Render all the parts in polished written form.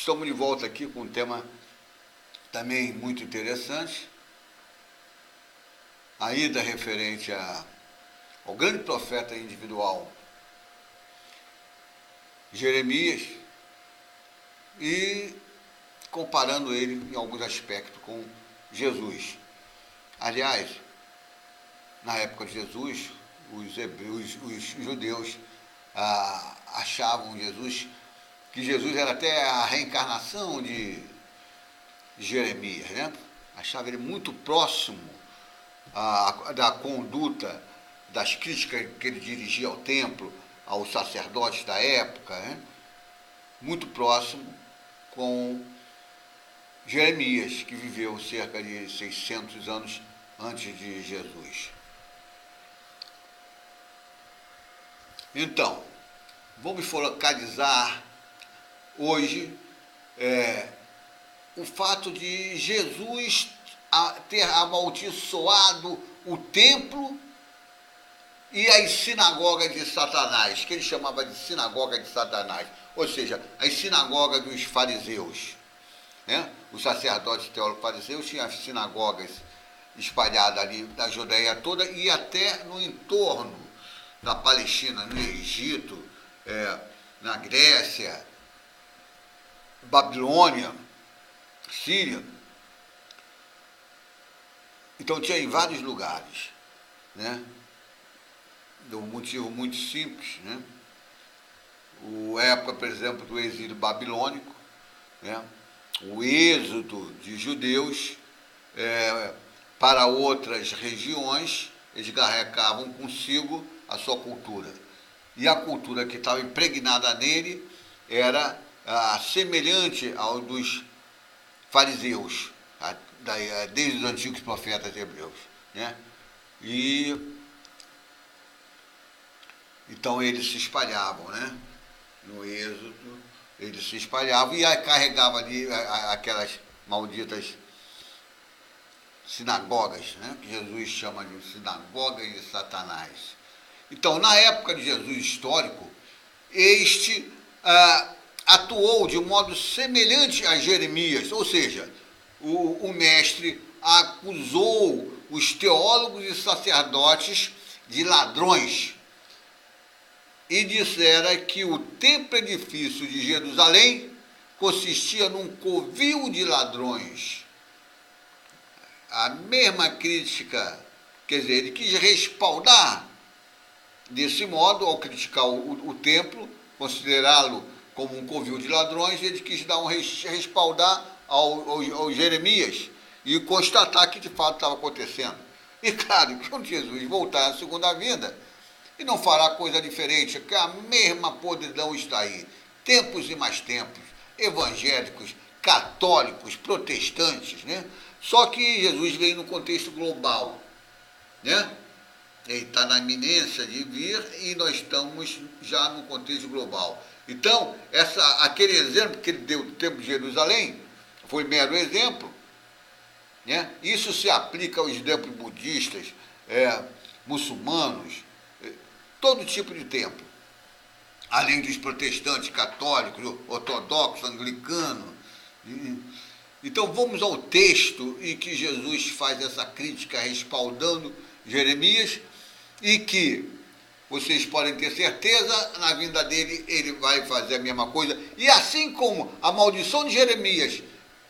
Estamos de volta aqui com um tema também muito interessante, a ida referente ao grande profeta individual Jeremias e comparando ele em alguns aspectos com Jesus. Aliás, na época de Jesus, os judeus achavam que Jesus era até a reencarnação de Jeremias, né? Achava ele muito próximo da conduta, das críticas que ele dirigia ao templo, aos sacerdotes da época, né? Muito próximo com Jeremias, que viveu cerca de 600 anos antes de Jesus. Então, vamos focalizar hoje o fato de Jesus ter amaldiçoado o templo e as sinagogas de Satanás, que ele chamava de sinagoga de Satanás, ou seja, as sinagogas dos fariseus, né? Os sacerdotes teólogos fariseus tinham as sinagogas espalhadas ali na Judeia toda e até no entorno da Palestina, no Egito, na Grécia, Babilônia, Síria. Então tinha em vários lugares, né? De um motivo muito simples, né? A época, por exemplo, do exílio babilônico, né? O êxodo de judeus para outras regiões, eles carregavam consigo a sua cultura. E a cultura que estava impregnada nele era semelhante ao dos fariseus, desde os antigos profetas hebreus, né? E então eles se espalhavam, né? No êxodo, eles se espalhavam e carregavam ali aquelas malditas sinagogas, né? Que Jesus chama de sinagogas de Satanás. Então, na época de Jesus histórico, este atuou de modo semelhante a Jeremias, ou seja, o mestre acusou os teólogos e sacerdotes de ladrões e dissera que o templo edifício de Jerusalém consistia num covil de ladrões. A mesma crítica, quer dizer, ele quis respaldar desse modo, ao criticar o templo, considerá-lo como um covil de ladrões, ele quis dar respaldar ao Jeremias e constatar que de fato estava acontecendo. E claro, quando Jesus voltar à segunda vinda, e não fará coisa diferente, que a mesma podridão está aí. Tempos e mais tempos, evangélicos, católicos, protestantes, né? Só que Jesus veio no contexto global, né? Ele está na iminência de vir e nós estamos já no contexto global. Então, aquele exemplo que ele deu do Templo de Jerusalém foi mero exemplo, né? Isso se aplica aos templos budistas, muçulmanos, todo tipo de templo, além dos protestantes, católicos, ortodoxos, anglicanos. Então vamos ao texto em que Jesus faz essa crítica respaldando Jeremias e que vocês podem ter certeza, na vinda dele ele vai fazer a mesma coisa. E assim como a maldição de Jeremias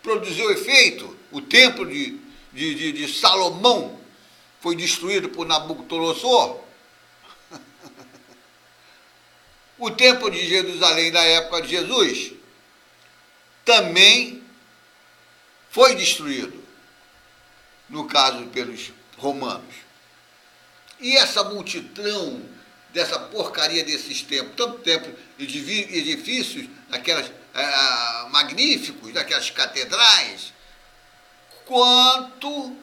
produziu efeito, o templo de Salomão foi destruído por Nabucodonosor, o templo de Jerusalém da época de Jesus também foi destruído, no caso pelos romanos. E essa multidão dessa porcaria desses templos, tanto templos e edifícios, daquelas magníficos, daquelas catedrais, quanto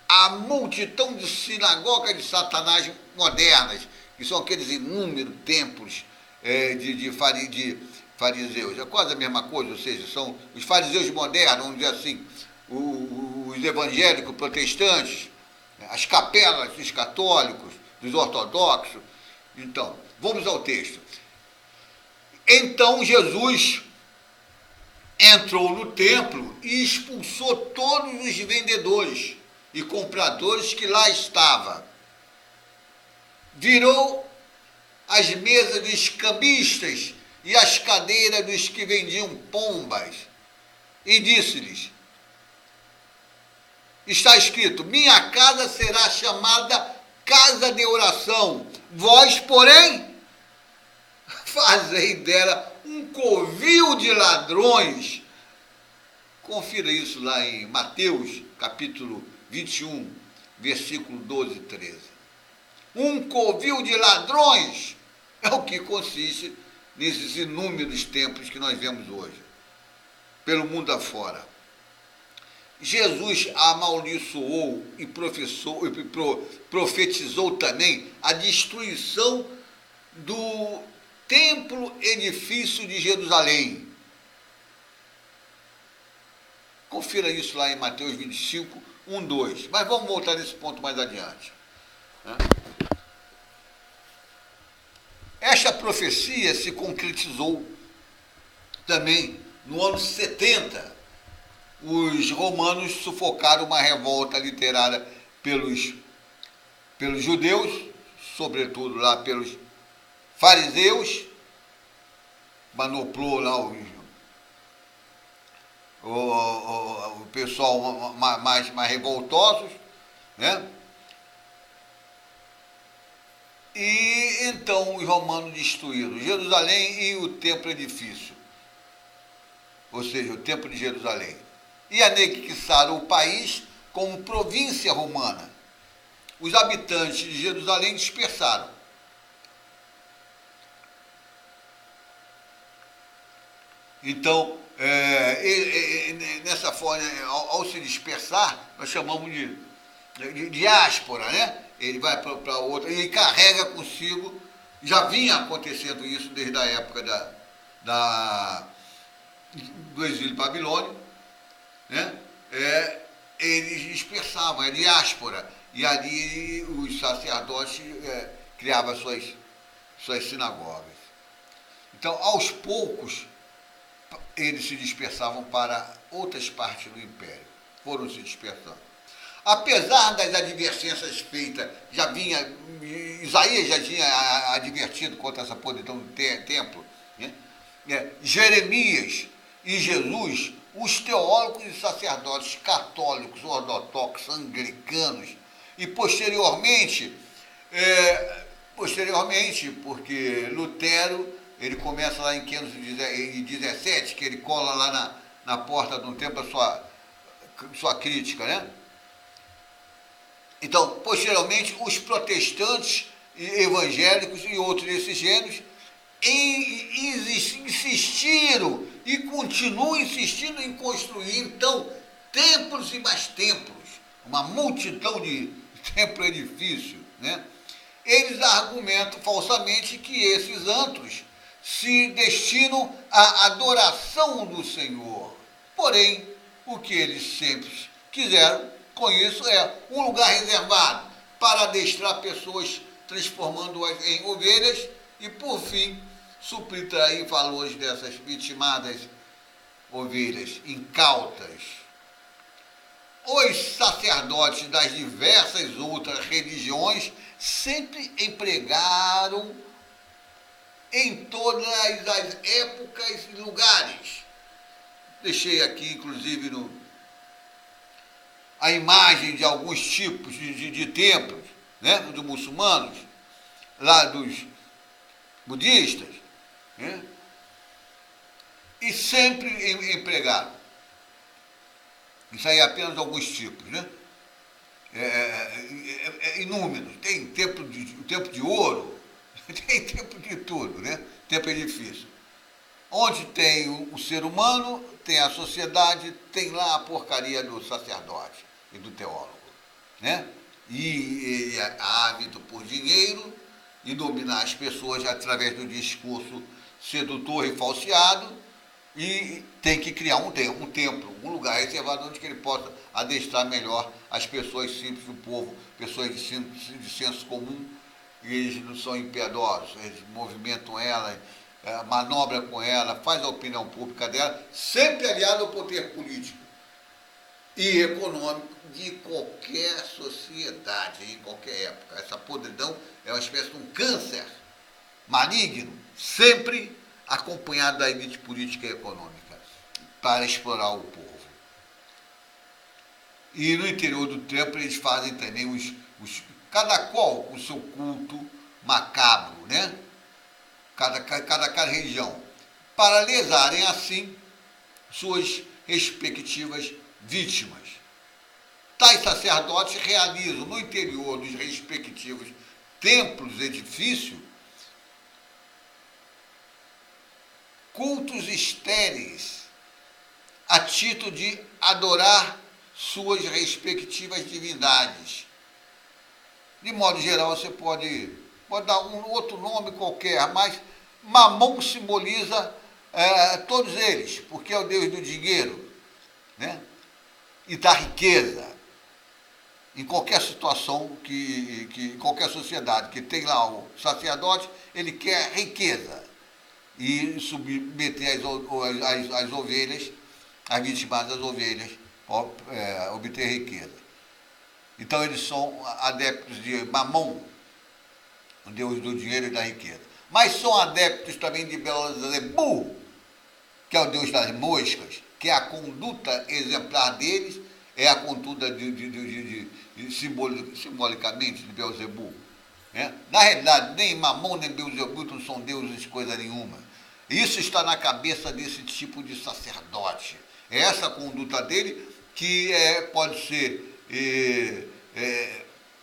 a multidão de sinagogas de Satanás modernas, que são aqueles inúmeros templos de fariseus. É quase a mesma coisa, ou seja, são os fariseus modernos, vamos dizer assim, os evangélicos protestantes, as capelas dos católicos, dos ortodoxos. Então, vamos ao texto. Então Jesus entrou no templo e expulsou todos os vendedores e compradores que lá estavam. Virou as mesas dos cambistas e as cadeiras dos que vendiam pombas e disse-lhes: está escrito, minha casa será chamada casa de oração, vós, porém, fazei dela um covil de ladrões. Confira isso lá em Mateus, capítulo 21, versículo 12 e 13. Um covil de ladrões é o que consiste nesses inúmeros templos que nós vemos hoje, pelo mundo afora. Jesus amaldiçoou e profetizou também a destruição do templo edifício de Jerusalém. Confira isso lá em Mateus 25, 1, 2. Mas vamos voltar nesse ponto mais adiante. Esta profecia se concretizou também no ano 70. Os romanos sufocaram uma revolta liderada pelos judeus, sobretudo lá pelos fariseus, manoplou lá o pessoal mais revoltosos, né? E então os romanos destruíram Jerusalém e o templo edifício, ou seja, o templo de Jerusalém, e anexaram o país como província romana. Os habitantes de Jerusalém dispersaram. Então, nessa forma, ao se dispersar, nós chamamos de diáspora, né? Ele vai para outra, e carrega consigo, já vinha acontecendo isso desde a época do exílio babilônico, né? Eles dispersavam, é diáspora, e ali os sacerdotes criavam suas sinagogas. Então, aos poucos, eles se dispersavam para outras partes do império, foram se dispersando. Apesar das advertências feitas, Isaías já tinha advertido contra essa podridão do templo, né? Jeremias e Jesus, os teólogos e sacerdotes católicos, ortodoxos, anglicanos, e posteriormente, porque Lutero, ele começa lá em 517, que ele cola lá na porta do templo a sua crítica, né? Então, posteriormente, os protestantes evangélicos e outros desses gêneros insistiram e continuam insistindo em construir, então, templos e mais templos, uma multidão de templo-edifício, né? Eles argumentam falsamente que esses antros se destinam à adoração do Senhor. Porém, o que eles sempre quiseram com isso é um lugar reservado para adestrar pessoas, transformando-as em ovelhas e, por fim, subtrair valores dessas vitimadas ovelhas incautas. Os sacerdotes das diversas outras religiões sempre empregaram em todas as épocas e lugares. Deixei aqui, inclusive, a imagem de alguns tipos de templos, né, dos muçulmanos, lá dos budistas, né, e sempre empregaram. Isso aí é apenas alguns tipos, né? Inúmeros. Tem templo de ouro, tem templo de tudo, né? Templo edifício. Onde tem o ser humano, tem a sociedade, tem lá a porcaria do sacerdote e do teólogo, né? E ele é ávido por dinheiro e dominar as pessoas através do discurso sedutor e falseado, e tem que criar um templo, um lugar reservado onde que ele possa adestrar melhor as pessoas simples do povo, pessoas de senso comum, e eles não são impiedosos, eles movimentam elas manobra com ela, faz a opinião pública dela, sempre aliado ao poder político e econômico de qualquer sociedade, em qualquer época. Essa podridão é uma espécie de um câncer maligno, sempre acompanhado da elite política e econômica, para explorar o povo. E no interior do templo eles fazem também cada qual o seu culto macabro, né? Cada religião, para lesarem assim suas respectivas vítimas. Tais sacerdotes realizam no interior dos respectivos templos, edifícios, cultos estéreis, a título de adorar suas respectivas divindades. De modo geral, você pode dar um outro nome qualquer, mas Mamon simboliza todos eles, porque é o deus do dinheiro, né? E da riqueza. Em qualquer situação, em qualquer sociedade que tem lá o sacerdote, ele quer riqueza e submeter as ovelhas, as vítimas das ovelhas, para obter riqueza. Então eles são adeptos de Mamon, o deus do dinheiro e da riqueza. Mas são adeptos também de Belzebu, que é o deus das moscas, que é a conduta exemplar deles, é a conduta simbolicamente de Belzebu. Né? Na realidade, nem Mamon nem Belzebu não são deuses coisa nenhuma. Isso está na cabeça desse tipo de sacerdote. É essa conduta dele que pode ser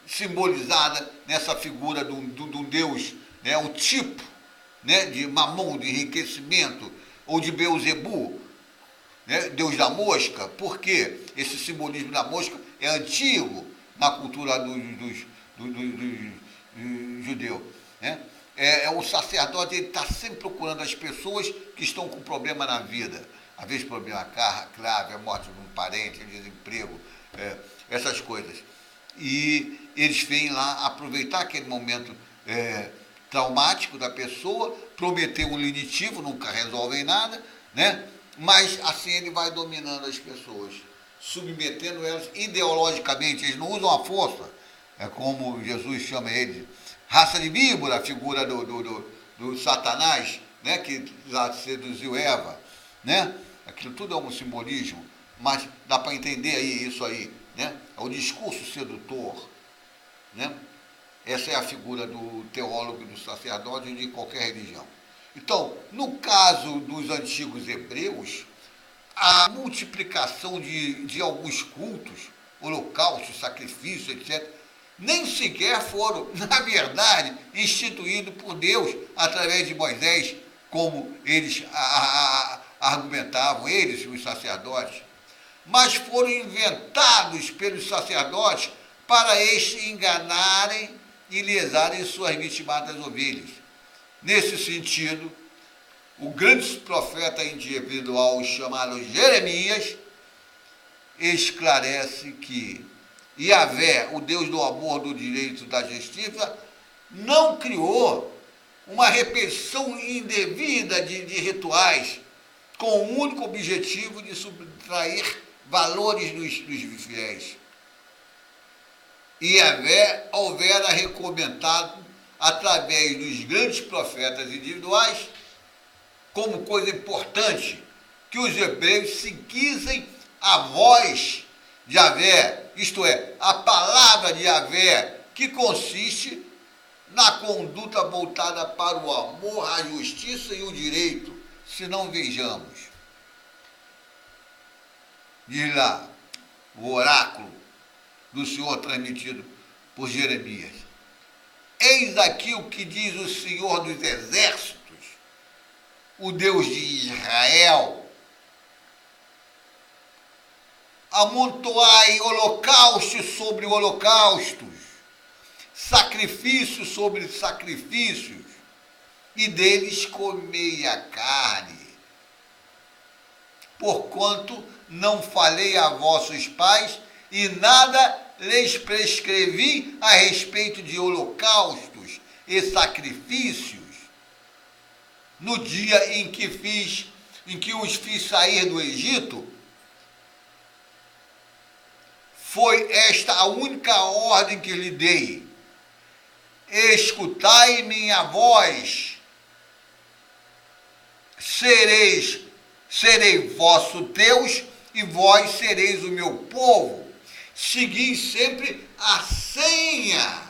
simbolizada nessa figura de um deus, né, um tipo, né, de Mamon, de enriquecimento, ou de Belzebu, né, deus da mosca, porque esse simbolismo da mosca é antigo na cultura dos judeus. Né? O sacerdote está sempre procurando as pessoas que estão com problema na vida, às vezes problema grave, a morte de um parente, desemprego, essas coisas. E eles vêm lá aproveitar aquele momento traumático da pessoa, prometer um lenitivo, nunca resolvem nada, né? Mas assim ele vai dominando as pessoas, submetendo elas ideologicamente. Eles não usam a força, como Jesus chama eles, raça de víbora, a figura do Satanás, né? Que lá seduziu Eva, né? Aquilo tudo é um simbolismo, mas dá para entender aí isso aí, né? É o discurso sedutor, né? Essa é a figura do teólogo, do sacerdote de qualquer religião. Então, no caso dos antigos hebreus, a multiplicação de alguns cultos, holocaustos, sacrifícios, etc., nem sequer foram, na verdade, instituídos por Deus através de Moisés, como eles argumentavam, os sacerdotes, mas foram inventados pelos sacerdotes para estes enganarem e lesarem suas vitimadas ovelhas. Nesse sentido, o grande profeta individual chamado Jeremias esclarece que Yahvé, o Deus do amor, do direito, da justiça, não criou uma repetição indevida de rituais com o único objetivo de subtrair valores dos fiéis. Yahvé houvera recomendado, através dos grandes profetas individuais, como coisa importante, que os hebreus seguissem a voz de Yahvé, isto é, a palavra de Yahvé, que consiste na conduta voltada para o amor, a justiça e o direito. Se não, vejamos. Diz lá, o oráculo do Senhor transmitido por Jeremias. Eis aqui o que diz o Senhor dos Exércitos, o Deus de Israel. Amontoai holocaustos sobre holocaustos, sacrifícios sobre sacrifícios, e deles comei a carne. Porquanto não falei a vossos pais, e nada lhes prescrevi a respeito de holocaustos e sacrifícios, no dia em que os fiz sair do Egito, foi esta a única ordem que lhe dei: escutai minha voz, serei vosso Deus e vós sereis o meu povo. Segui sempre a senha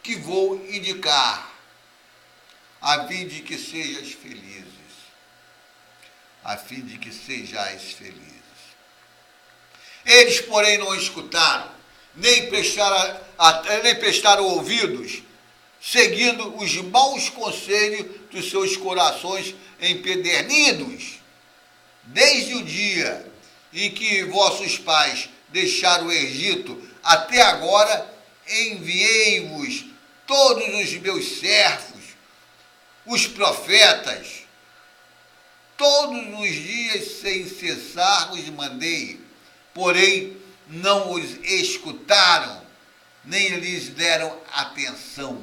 que vou indicar, a fim de que sejais felizes. A fim de que sejais felizes. Eles, porém, não escutaram, nem prestaram ouvidos, seguindo os maus conselhos dos seus corações empedernidos. Desde o dia em que vossos pais deixaram o Egito até agora, enviei-vos todos os meus servos, os profetas. Todos os dias, sem cessar, os mandei, porém não os escutaram, nem lhes deram atenção.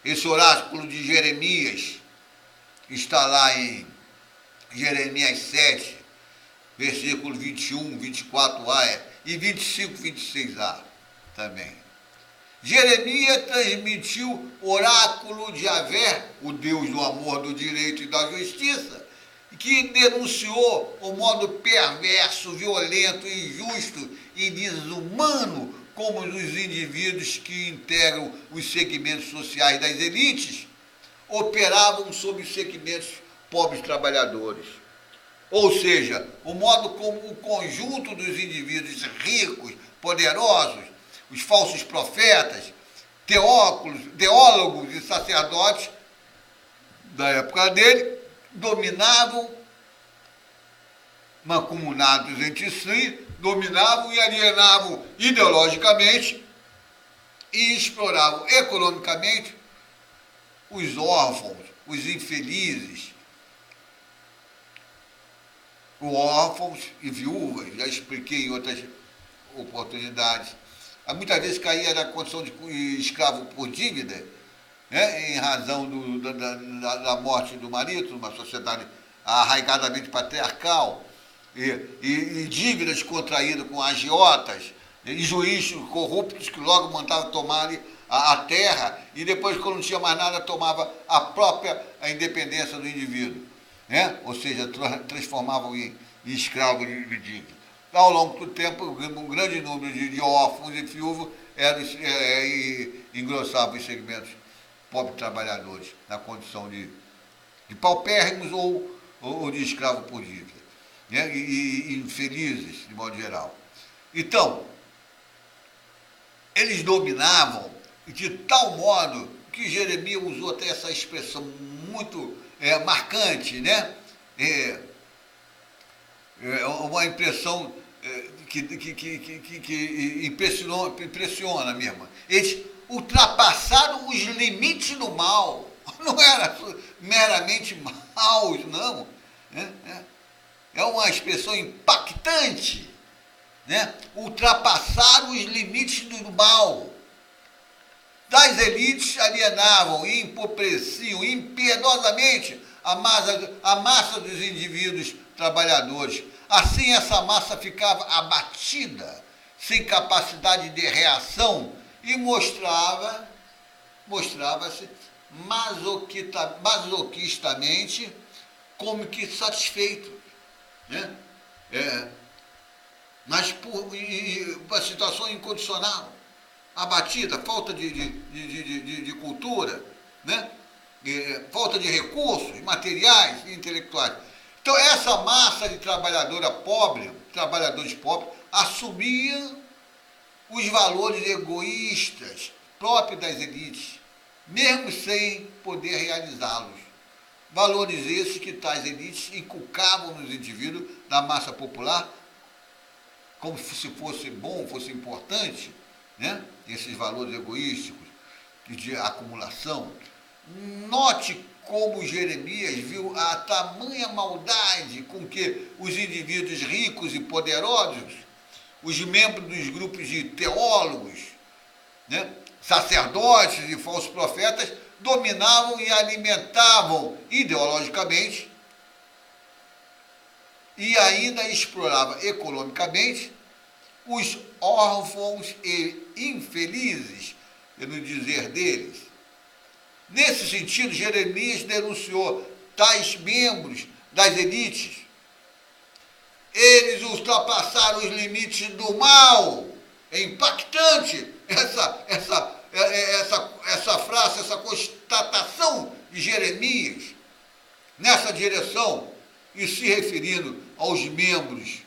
Esse oráculo de Jeremias está lá em Jeremias 7, versículo 21, 24a e 25, 26a também. Jeremias transmitiu oráculo de Yahvé, o Deus do amor, do direito e da justiça, que denunciou o modo perverso, violento, injusto e desumano como os indivíduos que integram os segmentos sociais das elites operavam sobre os segmentos pobres trabalhadores. Ou seja, o modo como o conjunto dos indivíduos ricos, poderosos, os falsos profetas, teólogos e sacerdotes da época dele dominavam, mancomunados entre si, dominavam e alienavam ideologicamente e exploravam economicamente os órfãos, os infelizes, órfãos e viúvas. Já expliquei em outras oportunidades. Muitas vezes caía na condição de escravo por dívida, né, em razão da morte do marido, numa sociedade arraigadamente patriarcal, e dívidas contraídas com agiotas, e juízes corruptos que logo mandavam tomar ali a terra, e depois, quando não tinha mais nada, tomava a independência do indivíduo, né? Ou seja, transformavam em escravo de dívida. Ao longo do tempo, um grande número de órfãos e viúvos engrossavam os segmentos pobres trabalhadores, na condição de paupérrimos ou de escravo por dívida, né? E infelizes, de modo geral. Então, eles dominavam de tal modo que Jeremias usou até essa expressão muito marcante, né? Uma impressão que impressiona mesmo. Eles ultrapassaram os limites do mal. Não era meramente maus, não. É uma expressão impactante, né? Ultrapassaram os limites do mal. Das elites alienavam e empobreciam impiedosamente a massa dos indivíduos trabalhadores. Assim, essa massa ficava abatida, sem capacidade de reação, e mostrava-se masoquistamente como que satisfeito, né? Mas por uma situação incondicional, abatida, falta de cultura, né? Falta de recursos materiais e intelectuais. Então, essa massa de trabalhadores pobres, assumia os valores egoístas próprios das elites, mesmo sem poder realizá-los. Valores esses que tais elites inculcavam nos indivíduos da massa popular, como se fosse bom, fosse importante, né? Esses valores egoísticos de acumulação. Note como Jeremias viu a tamanha maldade com que os indivíduos ricos e poderosos, os membros dos grupos de teólogos, né, sacerdotes e falsos profetas, dominavam e alimentavam ideologicamente e ainda exploravam economicamente os órfãos e infelizes, no dizer deles. Nesse sentido, Jeremias denunciou tais membros das elites. Eles ultrapassaram os limites do mal. É impactante essa frase, essa constatação de Jeremias nessa direção e se referindo aos membros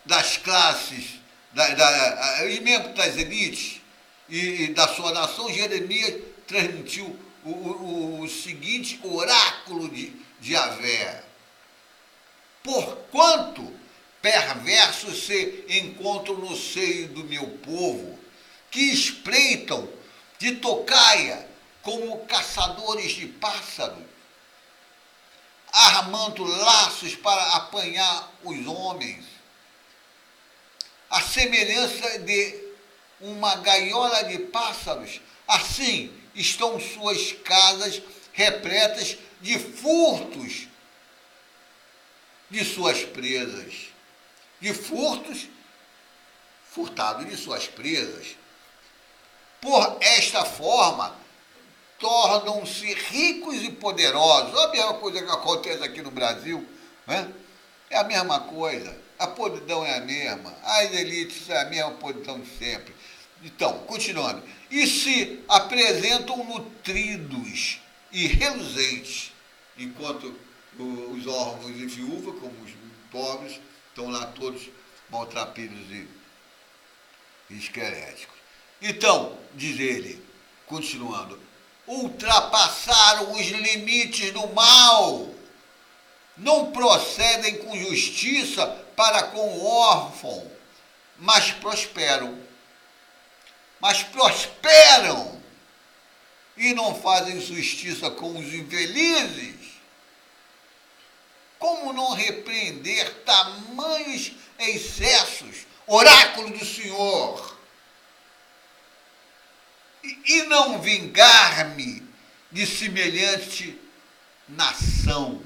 das classes, os membros das elites e da sua nação. Jeremias transmitiu o seguinte oráculo de Yahvé: porquanto perversos se encontram no seio do meu povo, que espreitam de tocaia como caçadores de pássaros, armando laços para apanhar os homens, a semelhança de uma gaiola de pássaros. Assim estão suas casas repletas de furtos de suas presas, furtado de suas presas. Por esta forma, tornam-se ricos e poderosos. A mesma coisa que acontece aqui no Brasil, né? É a mesma coisa. A podridão é a mesma. As elites é a mesma podridão de sempre. Então, continuando. E se apresentam nutridos e reluzentes, enquanto os órfãos e viúvas, como os pobres, estão lá todos maltrapilhos e esqueléticos. Então, diz ele, continuando, ultrapassaram os limites do mal, não procedem com justiça para com o órfão, mas prosperam e não fazem justiça com os infelizes. Como não repreender tamanhos excessos, oráculo do Senhor, e não vingar-me de semelhante nação,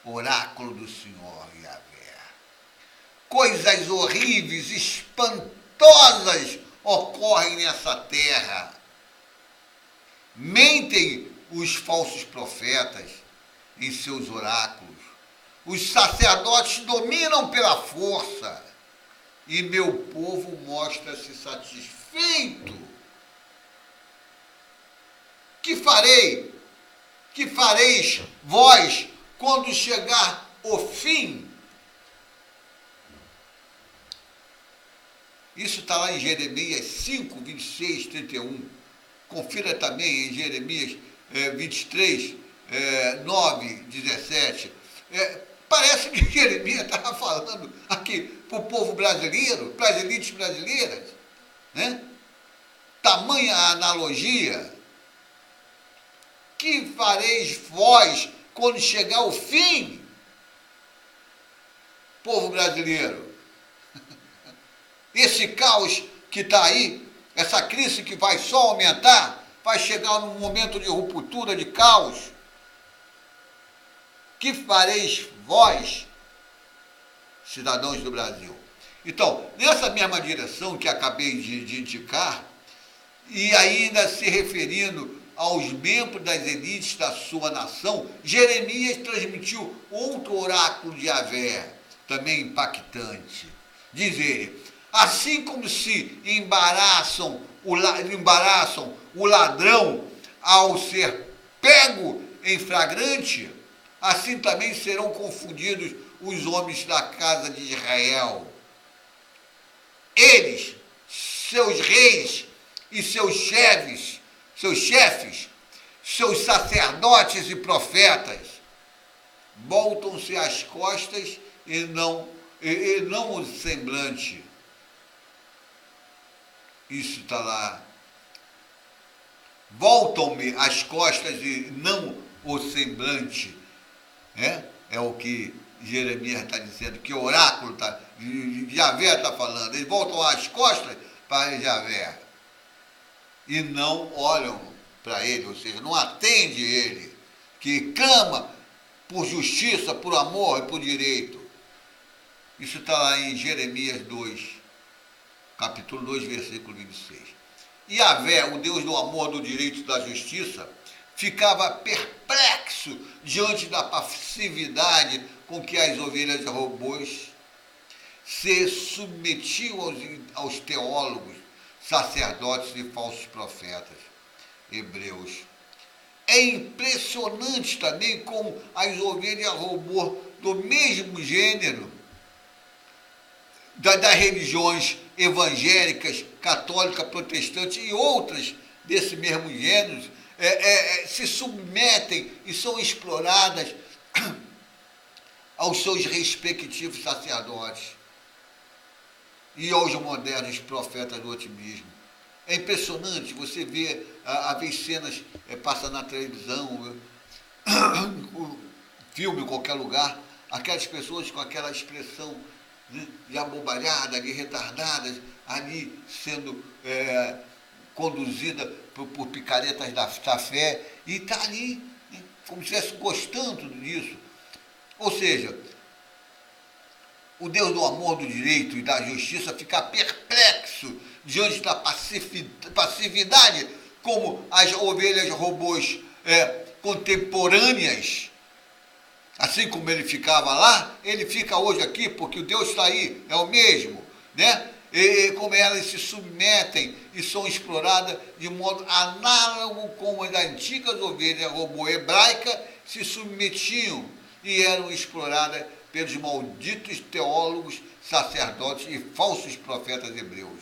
oráculo do Senhor Yahvé? Coisas horríveis, espantosas ocorrem nessa terra. Mentem os falsos profetas em seus oráculos. Os sacerdotes dominam pela força e meu povo mostra-se satisfeito. Que farei? Que fareis vós quando chegar o fim? Isso está lá em Jeremias 5, 26, 31. Confira também em Jeremias 23, 9, 17. Parece que Jeremias estava falando aqui para o povo brasileiro, para as elites brasileiras, né? Tamanha analogia. Que fareis vós quando chegar o fim, povo brasileiro? Esse caos que está aí, essa crise que vai só aumentar, vai chegar num momento de ruptura, de caos. Que fareis vós, cidadãos do Brasil? Então, nessa mesma direção que acabei de indicar, e ainda se referindo aos membros das elites da sua nação, Jeremias transmitiu outro oráculo de Yahvé, também impactante. Diz ele: assim como se embaraçam o ladrão ao ser pego em flagrante, assim também serão confundidos os homens da casa de Israel. Eles, seus reis e seus chefes, seus sacerdotes e profetas, voltam-se as costas e não o semblante. Isso está lá. Voltam-me as costas e não o semblante. É o que Jeremias está dizendo, que o oráculo Yahvé está falando. Eles voltam as costas para Yahvé. e não olham para ele, ou seja, não atende ele, que clama por justiça, por amor e por direito. Isso está lá em Jeremias 2, capítulo 2, versículo 26. E Yahvé, o Deus do amor, do direito e da justiça, ficava perplexo diante da passividade com que as ovelhas robôs se submetiam aos teólogos, sacerdotes e falsos profetas hebreus. É impressionante também como as ovelhas robô do mesmo gênero, das religiões evangélicas, católica, protestante e outras desse mesmo gênero, se submetem e são exploradas aos seus respectivos sacerdotes e aos modernos profetas do otimismo. É impressionante, você vê, às vezes cenas, passa na televisão, filme em qualquer lugar, aquelas pessoas com aquela expressão, né, de abobalhada, de retardadas, ali sendo conduzida por picaretas da fé, e está ali, né, como se estivesse gostando disso. Ou seja, o Deus do amor, do direito e da justiça fica perplexo diante da passividade como as ovelhas robôs contemporâneas. Assim como ele ficava lá, ele fica hoje aqui, porque o Deus está aí, é o mesmo, né? E como elas se submetem e são exploradas de modo análogo como as antigas ovelhas robô hebraicas se submetiam e eram exploradas pelos malditos teólogos, sacerdotes e falsos profetas hebreus,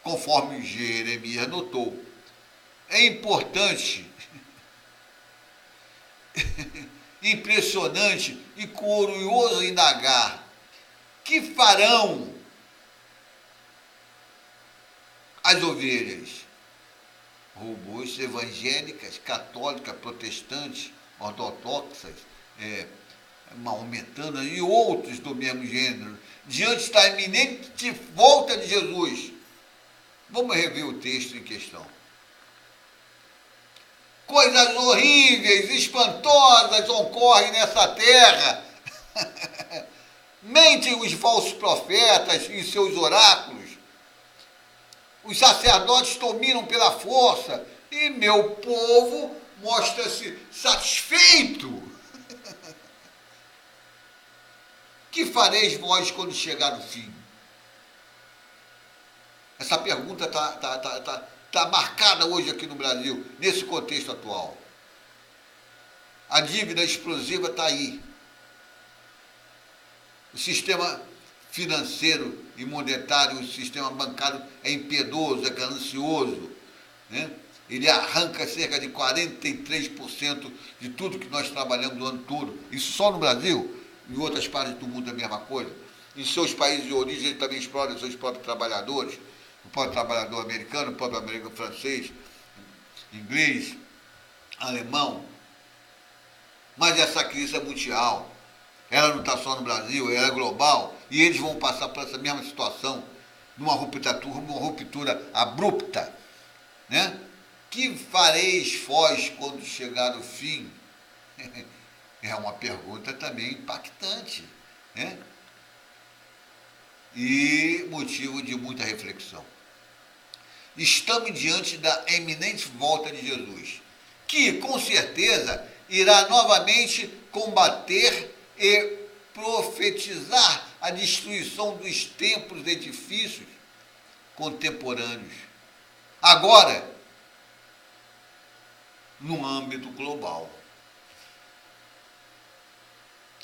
conforme Jeremias notou. É importante, impressionante e curioso indagar: que farão as ovelhas robôs evangélicas, católicas, protestantes, ortodoxas, maometanas e outros do mesmo gênero, diante da iminente volta de Jesus? Vamos rever o texto em questão. Coisas horríveis, espantosas ocorrem nessa terra. Mentem os falsos profetas em seus oráculos. Os sacerdotes dominam pela força e meu povo mostra-se satisfeito. Que fareis vós quando chegar o fim? Essa pergunta está marcada hoje aqui no Brasil, nesse contexto atual. A dívida explosiva está aí. O sistema financeiro e monetário, o sistema bancário é impiedoso, é ganancioso, né? Ele arranca cerca de 43% de tudo que nós trabalhamos o ano todo. Isso só no Brasil. Em outras partes do mundo é a mesma coisa. Em seus países de origem, ele também explora os seus próprios trabalhadores, o próprio trabalhador americano, o próprio americano, francês, inglês, alemão. Mas essa crise é mundial. Ela não está só no Brasil, ela é global. E eles vão passar por essa mesma situação, numa ruptura abrupta. Né? Que fareis vós quando chegar o fim? É uma pergunta também impactante, né? E motivo de muita reflexão. Estamos diante da eminente volta de Jesus, que, com certeza, irá novamente combater e profetizar a destruição dos templos e edifícios contemporâneos. Agora, no âmbito global.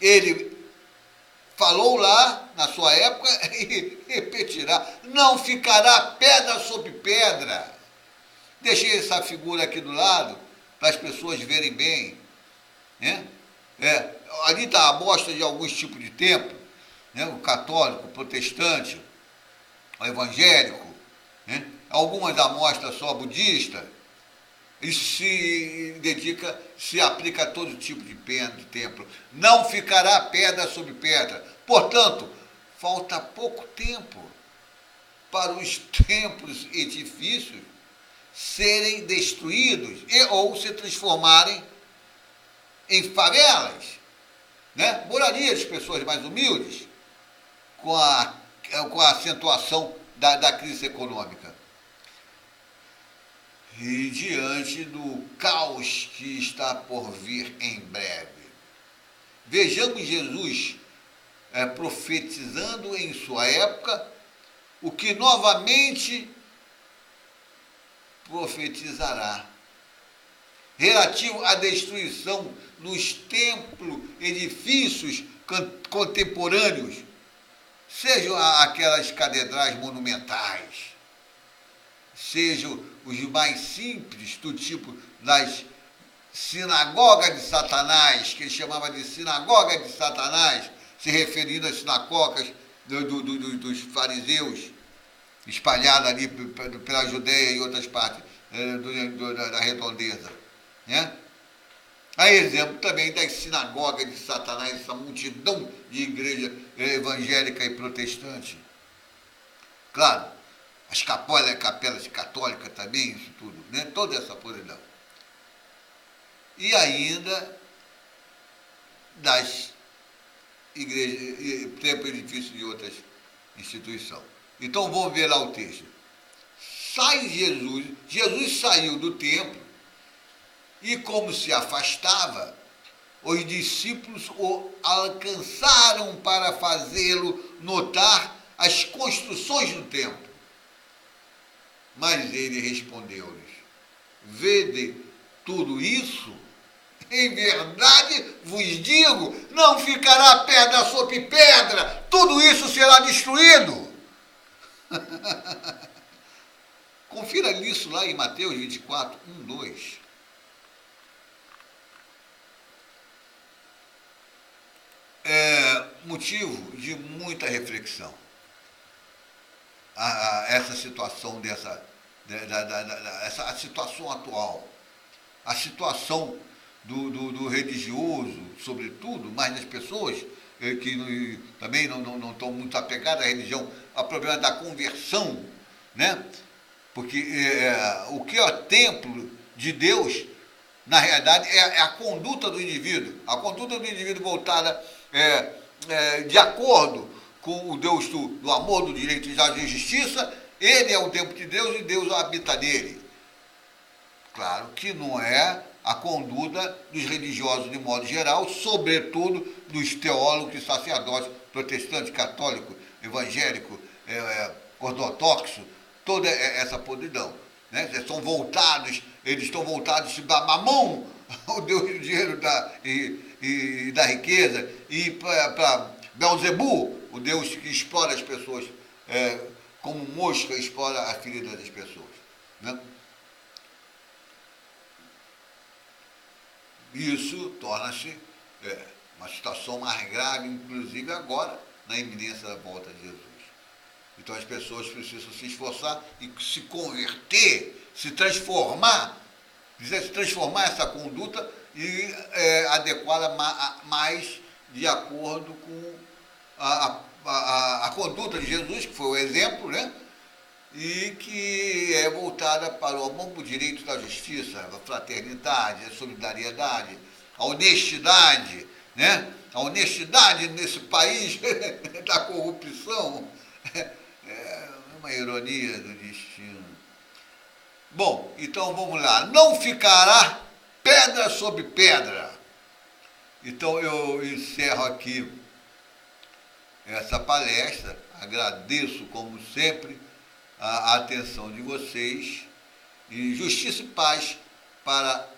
Ele falou lá, na sua época, e repetirá: não ficará pedra sobre pedra. Deixei essa figura aqui do lado, para as pessoas verem bem. Né? Ali está a amostra de alguns tipos de templo, né? O católico, o protestante, o evangélico, né? Algumas amostras só budista. Isso se aplica a todo tipo de templo. Não ficará pedra sobre pedra. Portanto, falta pouco tempo para os templos e edifícios serem destruídos ou se transformarem em favelas, né? Morarias de pessoas mais humildes, com a acentuação da crise econômica. E diante do caos que está por vir em breve. Vejamos Jesus profetizando em sua época o que novamente profetizará, relativo à destruição dos templos, edifícios contemporâneos, sejam aquelas catedrais monumentais, sejam os mais simples, do tipo das sinagogas de Satanás, que ele chamava de sinagoga de Satanás, se referindo às sinagogas dos fariseus, espalhadas ali pela Judeia e outras partes da redondeza, né? Há exemplo também das sinagogas de Satanás, essa multidão de igreja evangélica e protestante. Claro, as capelas católicas também, isso tudo, né? Toda essa podridão. E ainda das igrejas, templos e edifícios de outras instituições. Então vamos ver lá o texto. Jesus saiu do templo e, como se afastava, os discípulos o alcançaram para fazê-lo notar as construções do templo. Mas ele respondeu-lhes: vede tudo isso? Em verdade vos digo, não ficará pedra sobre pedra, tudo isso será destruído. Confira isso lá em Mateus 24, 1, 2. Motivo de muita reflexão. Essa situação a situação atual, a situação do religioso, sobretudo, mas das pessoas que também não estão muito apegadas à religião, ao problema da conversão, né? Porque o que é templo de Deus, na realidade, é a conduta do indivíduo. A conduta do indivíduo voltada de acordo com o Deus do amor, do direito, da justiça. Ele é o templo de Deus e Deus habita nele. Claro que não é a conduta dos religiosos de modo geral, sobretudo dos teólogos e sacerdotes protestantes, católicos, evangélicos, ortodoxos, toda essa podridão, né? Eles estão voltados para Mamon, o Deus do dinheiro e da riqueza, e para Belzebu, o Deus que explora as pessoas, como mosca explora a ferida das pessoas, né? Isso torna-se uma situação mais grave, inclusive agora, na iminência da volta de Jesus. Então as pessoas precisam se esforçar e se converter, se transformar essa conduta e adequá-la mais de acordo com a conduta de Jesus, que foi o exemplo, né? E que é voltada para o amor, o direito da justiça, a fraternidade, a solidariedade, a honestidade, né? A honestidade nesse país da corrupção é uma ironia do destino. Bom, então vamos lá. Não ficará pedra sobre pedra. Então eu encerro aqui essa palestra. Agradeço, como sempre, a atenção de vocês, e justiça e paz para